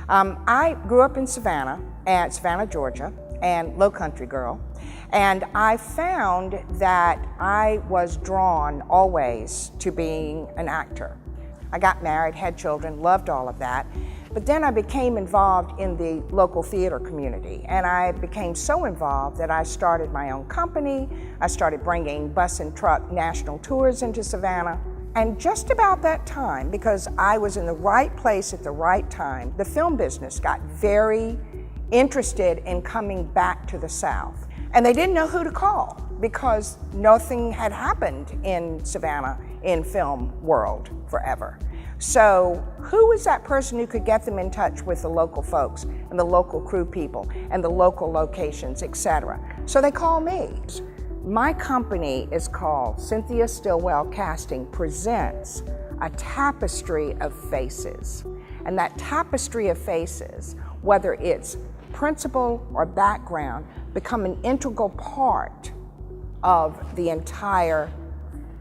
I grew up in Savannah, Georgia, and low country girl, and I found that I was drawn always to being an actor. I got married, had children, loved all of that, but then I became involved in the local theater community, and I became so involved that I started my own company. I started bringing bus and truck national tours into Savannah. And just about that time, because I was in the right place at the right time, the film business got very interested in coming back to the South. And they didn't know who to call because nothing had happened in Savannah in film world forever. So who was that person who could get them in touch with the local folks and the local crew people and the local locations, etc.? So they called me. My company is called Cynthia Stillwell Casting Presents a Tapestry of Faces. And that tapestry of faces, whether it's principal or background, become an integral part of the entire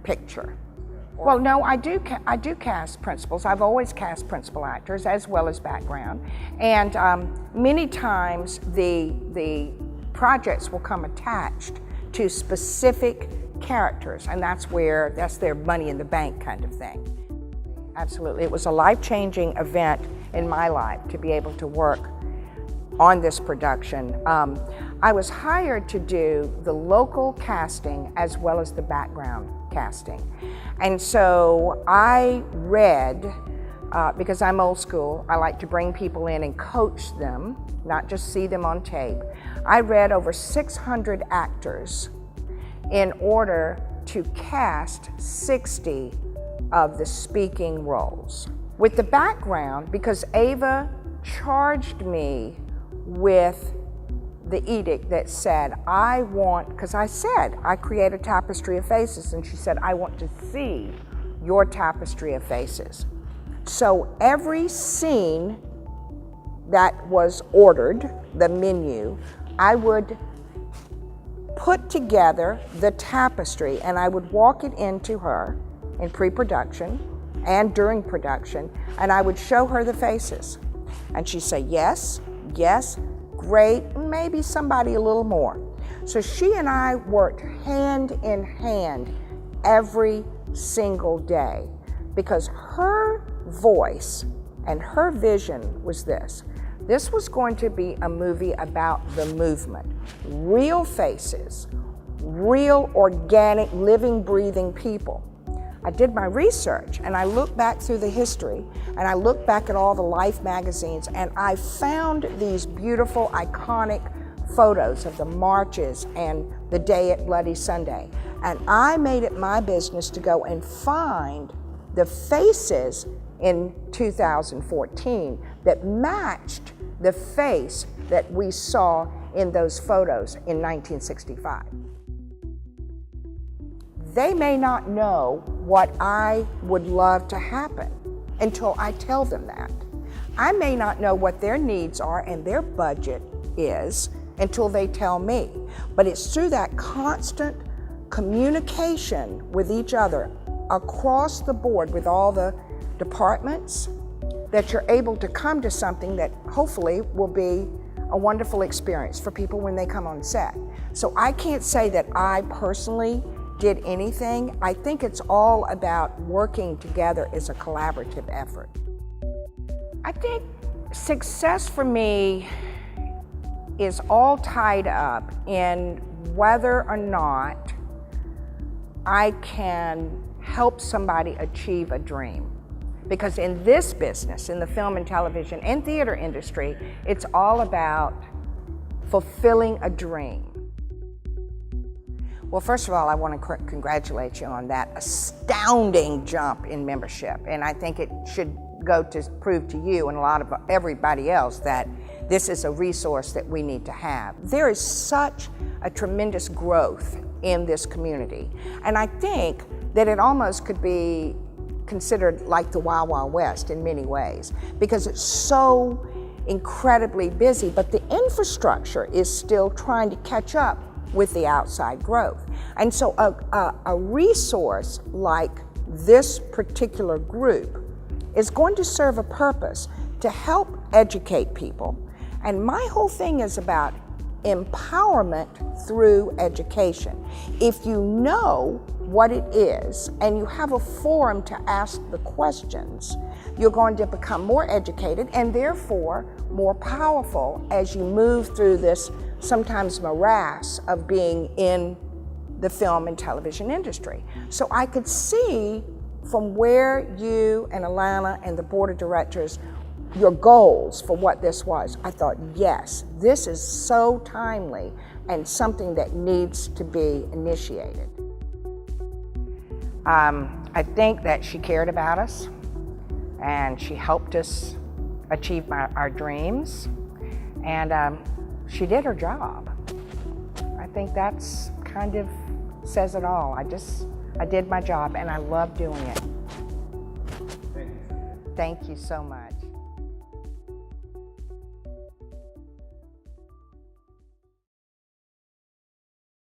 picture. Well, no, I do cast principals. I've always cast principal actors as well as background. And many times the projects will come attached to specific characters, and that's their money in the bank kind of thing. Absolutely, it was a life-changing event in my life to be able to work on this production. I was hired to do the local casting as well as the background casting. And so I read, because I'm old school, I like to bring people in and coach them, not just see them on tape. I read over 600 actors in order to cast 60 of the speaking roles. With the background, because Ava charged me with the edict that said, because I said, I create a tapestry of faces, and she said, I want to see your tapestry of faces. So every scene that was ordered, the menu, I would put together the tapestry and I would walk it into her in pre-production and during production, and I would show her the faces. And she'd say, yes, yes, great, maybe somebody a little more. So she and I worked hand in hand every single day because her voice and her vision was this. This was going to be a movie about the movement, real faces, real organic, living, breathing people. I did my research and I looked back through the history and I looked back at all the Life magazines and I found these beautiful, iconic photos of the marches and the day at Bloody Sunday. And I made it my business to go and find the faces in 2014 that matched the face that we saw in those photos in 1965. They may not know what I would love to happen until I tell them that. I may not know what their needs are and their budget is until they tell me. But it's through that constant communication with each other across the board with all the departments that you're able to come to something that hopefully will be a wonderful experience for people when they come on set. So I can't say that I personally did anything. I think it's all about working together as a collaborative effort. I think success for me is all tied up in whether or not I can help somebody achieve a dream. Because in this business, in the film and television and theater industry, it's all about fulfilling a dream. Well, first of all, I want to congratulate you on that astounding jump in membership. And I think it should go to prove to you and a lot of everybody else that this is a resource that we need to have. There is such a tremendous growth in this community. And I think that it almost could be considered like the Wild Wild West in many ways because it's so incredibly busy, but the infrastructure is still trying to catch up with the outside growth. And so a resource like this particular group is going to serve a purpose to help educate people. And my whole thing is about empowerment through education. If you know what it is and you have a forum to ask the questions, you're going to become more educated and therefore more powerful as you move through this sometimes morass of being in the film and television industry. So I could see from where you and Alana and the board of directors, your goals for what this was. I thought, yes, this is so timely and something that needs to be initiated. I think that she cared about us and she helped us achieve our dreams, and she did her job. I think that's kind of says it all. I did my job and I love doing it. Thank you so much.